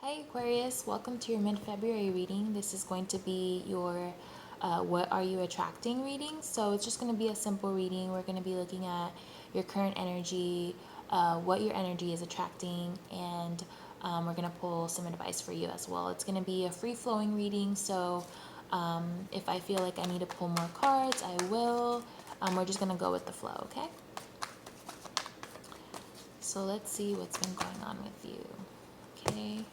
Hi Aquarius, welcome to your mid-February reading. This is going to be your what are you attracting reading. So it's just going to be a simple reading. We're going to be looking at your current energy, what your energy is attracting, and we're going to pull some advice for you as well. It's going to be a free-flowing reading, so if I feel like I need to pull more cards, I will. We're just going to go with the flow, okay? So let's see what's been going on with you. Okay.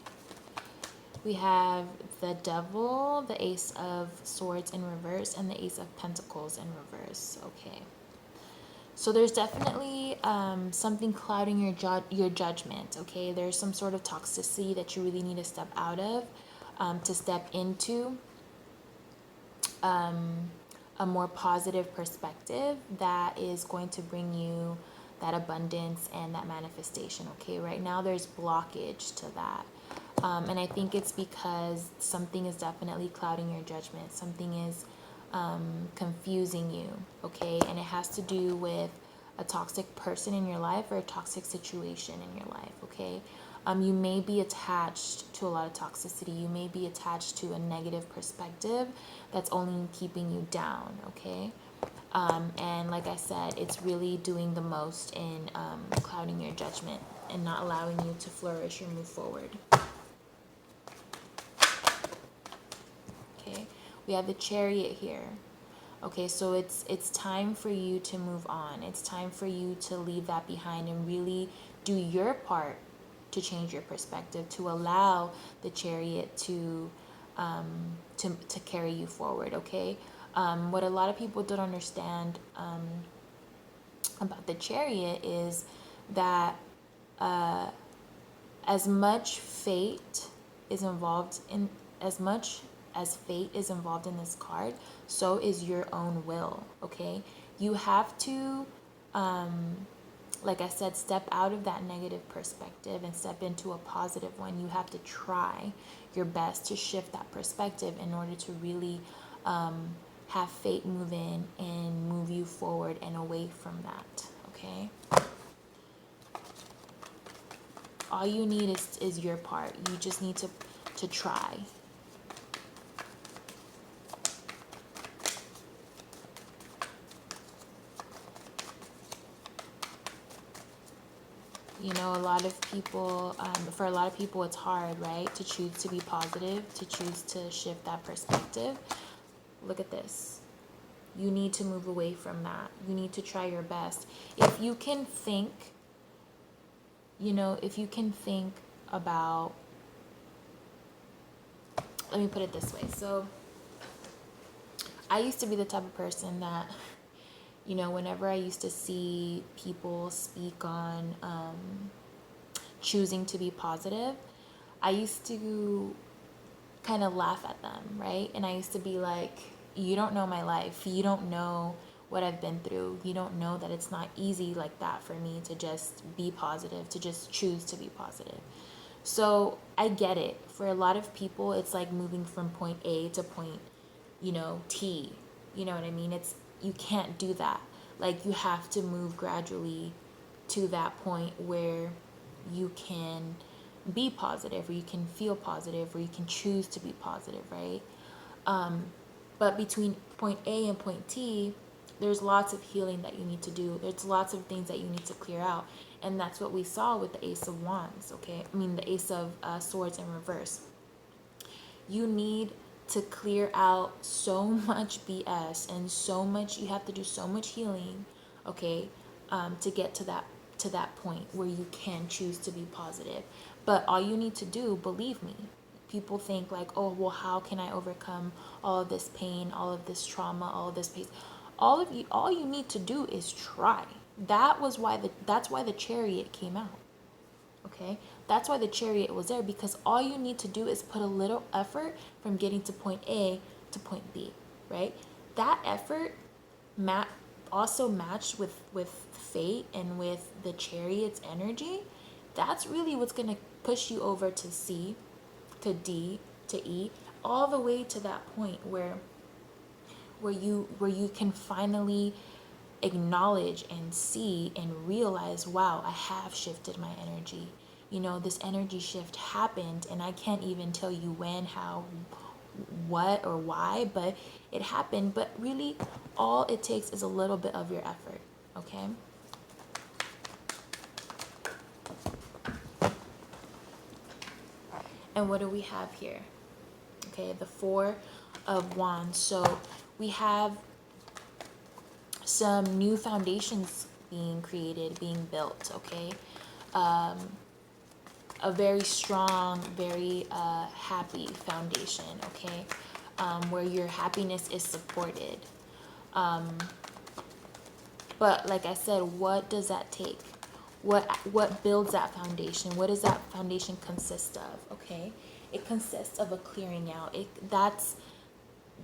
We have the Devil, the Ace of Swords in reverse, and the Ace of Pentacles in reverse. Okay. So there's definitely something clouding your judgment. Okay. There's some sort of toxicity that you really need to step out of, to step into a more positive perspective that is going to bring you that abundance and that manifestation. Okay. Right now there's blockage to that. And I think it's because something is definitely clouding your judgment. Something is confusing you, okay? And it has to do with a toxic person in your life or a toxic situation in your life, okay? You may be attached to a lot of toxicity. You may be attached to a negative perspective that's only keeping you down, okay? And like I said, it's really doing the most in clouding your judgment and not allowing you to flourish or move forward. Okay, we have the Chariot here. Okay, so it's time for you to move on. It's time for you to leave that behind and really do your part to change your perspective, to allow the Chariot to carry you forward. Okay, what a lot of people don't understand about the Chariot is that as much fate is involved in as much as fate is involved in this card, so is your own will. Okay, you have to like I said, step out of that negative perspective and step into a positive one. You have to try your best to shift that perspective in order to really have fate move in and move you forward and away from that. Okay, all you need is your part. You just need to try. You know, a lot of people, for a lot of people, it's hard, right? To choose to be positive, to choose to shift that perspective. Look at this. You need to move away from that. You need to try your best. If you can think, you know, if you can think about, let me put it this way. So I used to be the type of person that, you know, whenever I used to see people speak on choosing to be positive, I used to kind of laugh at them, right? And I used to be like, you don't know my life. You don't know what I've been through. You don't know that it's not easy like that for me to just be positive, to just choose to be positive. So I get it. For a lot of people, it's like moving from point A to point, you know, T. You know what I mean? You can't do that. Like, you have to move gradually to that point where you can be positive, or you can feel positive, or you can choose to be positive, right? But between point A and point T, there's lots of healing that you need to do. There's lots of things that you need to clear out. And that's what we saw with the Ace of Wands, okay? I mean, the Ace of Swords in reverse. You need to clear out so much BS and so much, you have to do so much healing, okay, to get to that point where you can choose to be positive. But all you need to do, believe me, people think like, oh, well, how can I overcome all of this pain, all of this trauma, all of this pain? All you need to do is try. That's why the Chariot came out. Okay, that's why the Chariot was there, because all you need to do is put a little effort from getting to point A to point B, right? That effort also matched with fate and with the Chariot's energy. That's really what's going to push you over to C, to D, to E, all the way to that point where you can finally acknowledge and see and realize, wow, I have shifted my energy. you know, this energy shift happened, and I can't even tell you when, how, what, or why, but it happened. But really, all it takes is a little bit of your effort, okay? And what do we have here? Okay, the Four of Wands. So we have some new foundations being created, being built, okay? A very strong, very happy foundation, okay? Where your happiness is supported. But like I said, what does that take? What builds that foundation? What does that foundation consist of? Okay, it consists of a clearing out. That's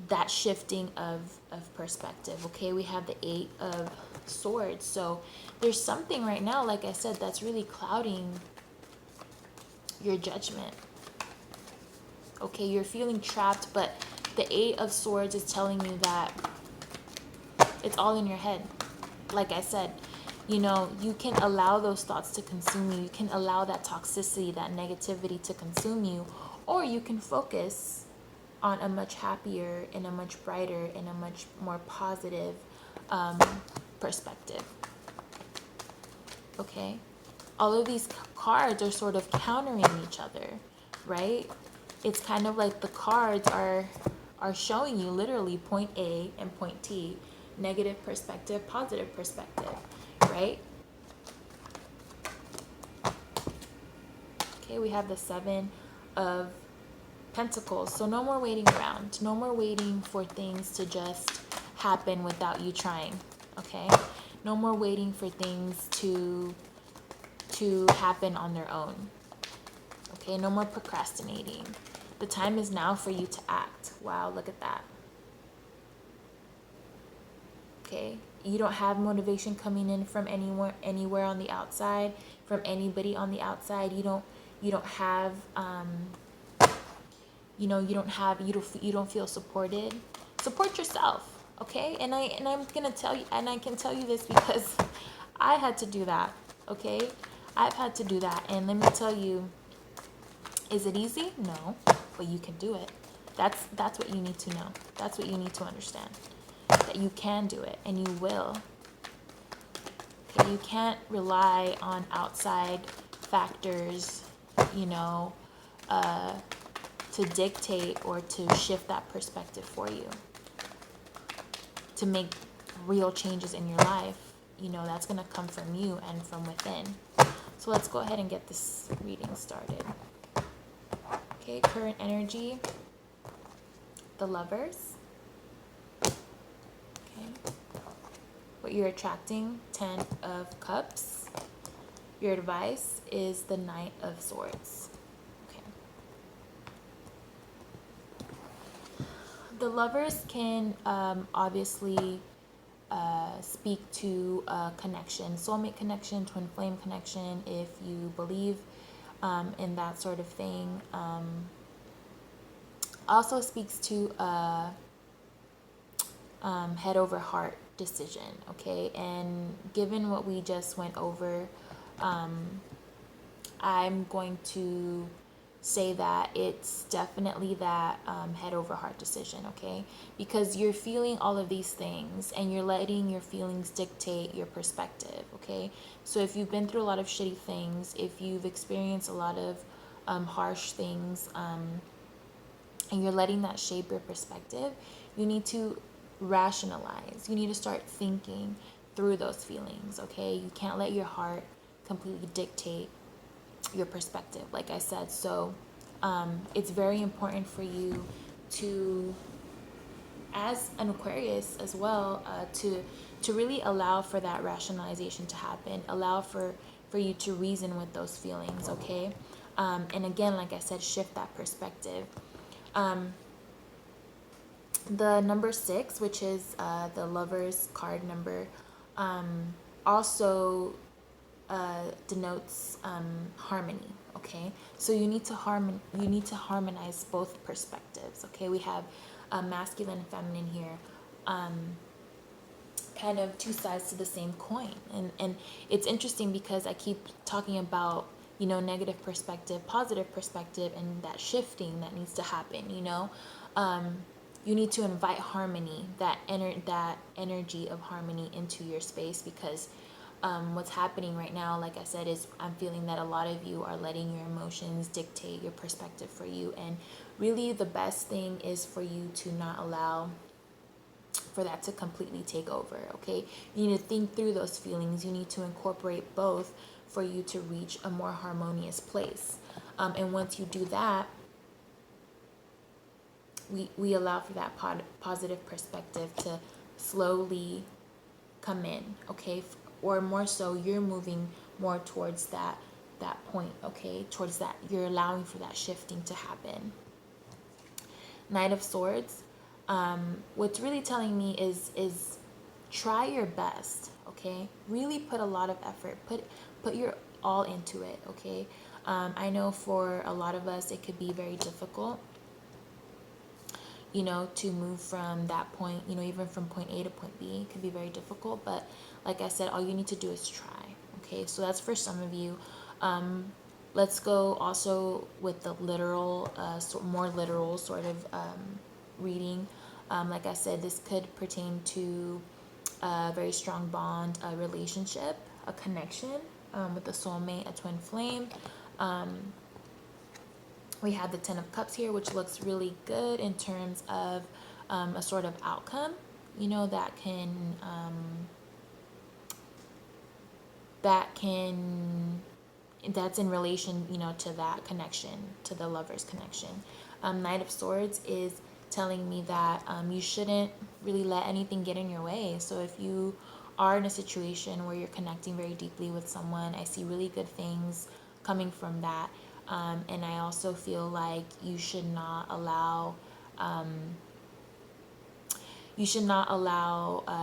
that shifting of perspective. Okay, we have the Eight of Swords. So there's something right now, like I said, that's really clouding your judgment. Okay, you're feeling trapped, but the Eight of Swords is telling you that it's all in your head. Like I said, you know, you can allow those thoughts to consume you. You can allow that toxicity, that negativity to consume you. Or you can focus on a much happier and a much brighter and a much more positive perspective. Okay? All of these cards are sort of countering each other, right? It's kind of like the cards are showing you literally point A and point T. Negative perspective, positive perspective, right? Okay, we have the Seven of Pentacles. So no more waiting around. No more waiting for things to just happen without you trying, okay? No more waiting for things to happen on their own, okay? No more procrastinating. The time is now for you to act. Wow, look at that. Okay, you don't have motivation coming in from anywhere on the outside, from anybody on the outside. You don't have you don't feel supported. Support yourself, okay? And I'm gonna tell you, and I can tell you this because I had to do that, okay? I've had to do that, and let me tell you, is it easy? No, but you can do it. That's what you need to know. That's what you need to understand. That you can do it, and you will. Okay, you can't rely on outside factors, you know, to dictate or to shift that perspective for you. To make real changes in your life, you know, that's going to come from you and from within. So let's go ahead and get this reading started. Okay, current energy, the Lovers. What you're attracting, 10 of Cups. Your advice is the Knight of Swords. Okay. The Lovers can obviously speak to a connection, soulmate connection, twin flame connection, if you believe in that sort of thing. Also speaks to a head over heart decision, okay? And given what we just went over, I'm going to say that it's definitely that head over heart decision, okay? Because you're feeling all of these things and you're letting your feelings dictate your perspective, okay? So if you've been through a lot of shitty things, if you've experienced a lot of harsh things, and you're letting that shape your perspective, you need to rationalize. You need to start thinking through those feelings, okay? You can't let your heart completely dictate your perspective, like I said. So it's very important for you to, as an Aquarius as well, to really allow for that rationalization to happen, allow for you to reason with those feelings, okay? And again, like I said, shift that perspective. The number 6, which is the Lover's card number, also denotes harmony, okay? So you need to harmonize both perspectives, okay? We have masculine and feminine here, kind of two sides to the same coin. And it's interesting because I keep talking about negative perspective, positive perspective, and that shifting that needs to happen. You need to invite harmony, that energy of harmony into your space, because what's happening right now, like I said, is I'm feeling that a lot of you are letting your emotions dictate your perspective for you. And really the best thing is for you to not allow for that to completely take over. Okay, you need to think through those feelings. You need to incorporate both for you to reach a more harmonious place. And once you do that, we allow for that positive perspective to slowly come in. Okay, or more so, you're moving more towards that point. Okay, towards that, you're allowing for that shifting to happen. Knight of Swords. What's really telling me is try your best. Okay, really put a lot of effort. Put your all into it. Okay, I know for a lot of us it could be very difficult, to move from that point, even from point A to point B. It could be very difficult, but like I said, all you need to do is try. Okay, so that's for some of you. Let's go also with the literal, more literal sort of reading. Like I said, this could pertain to a very strong bond, a relationship, a connection with a soulmate, a twin flame. We have the Ten of Cups here, which looks really good in terms of a sort of outcome, that's in relation, to that connection, to the lover's connection. Knight of Swords is telling me that you shouldn't really let anything get in your way. So if you are in a situation where you're connecting very deeply with someone, I see really good things coming from that. And I also feel like you should not allow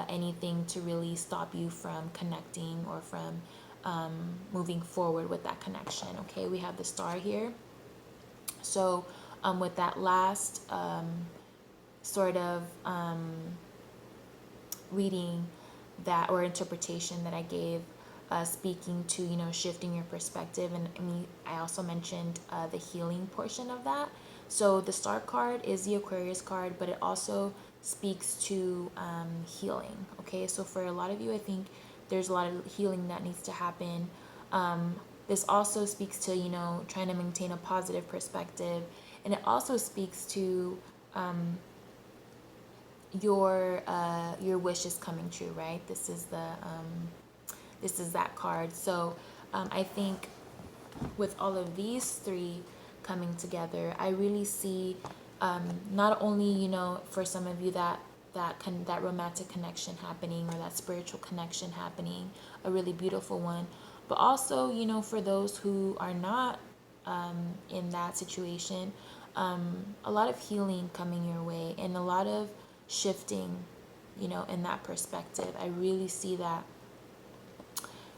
anything to really stop you from connecting or from moving forward with that connection. Okay, we have the Star here. So with that last sort of reading that, or interpretation that I gave, speaking to shifting your perspective, and I also mentioned the healing portion of that. So the Star card is the Aquarius card, but it also speaks to healing. Okay, so for a lot of you, I think there's a lot of healing that needs to happen. This also speaks to trying to maintain a positive perspective, and it also speaks to your wishes coming true, right? This is that card. So I think with all of these three coming together, I really see not only for some of you that romantic connection happening, or that spiritual connection happening, a really beautiful one, but also for those who are not in that situation, a lot of healing coming your way, and a lot of shifting in that perspective. I really see that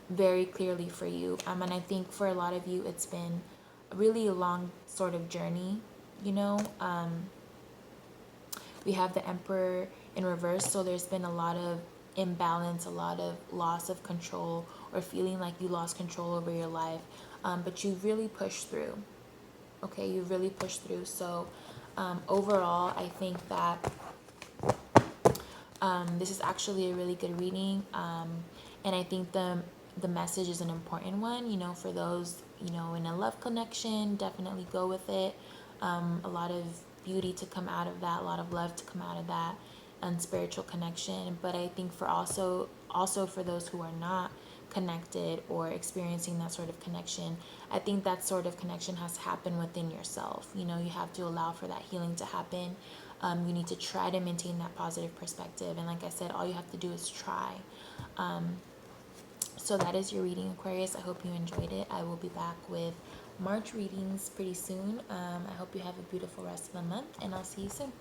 very clearly for you. And I think for a lot of you, it's been really a long sort of journey. We have the Emperor in reverse, so there's been a lot of imbalance, a lot of loss of control, or feeling like you lost control over your life, but you really pushed through. Okay, you really pushed through. So overall, I think that this is actually a really good reading, and I think the message is an important one. For those in a love connection, definitely go with it. A lot of beauty to come out of that, a lot of love to come out of that, and spiritual connection. But I think for also for those who are not connected or experiencing that sort of connection, I think that sort of connection has to happen within yourself. You have to allow for that healing to happen. You need to try to maintain that positive perspective, and like I said, all you have to do is try. So that is your reading, Aquarius. I hope you enjoyed it. I will be back with March readings pretty soon. I hope you have a beautiful rest of the month, and I'll see you soon.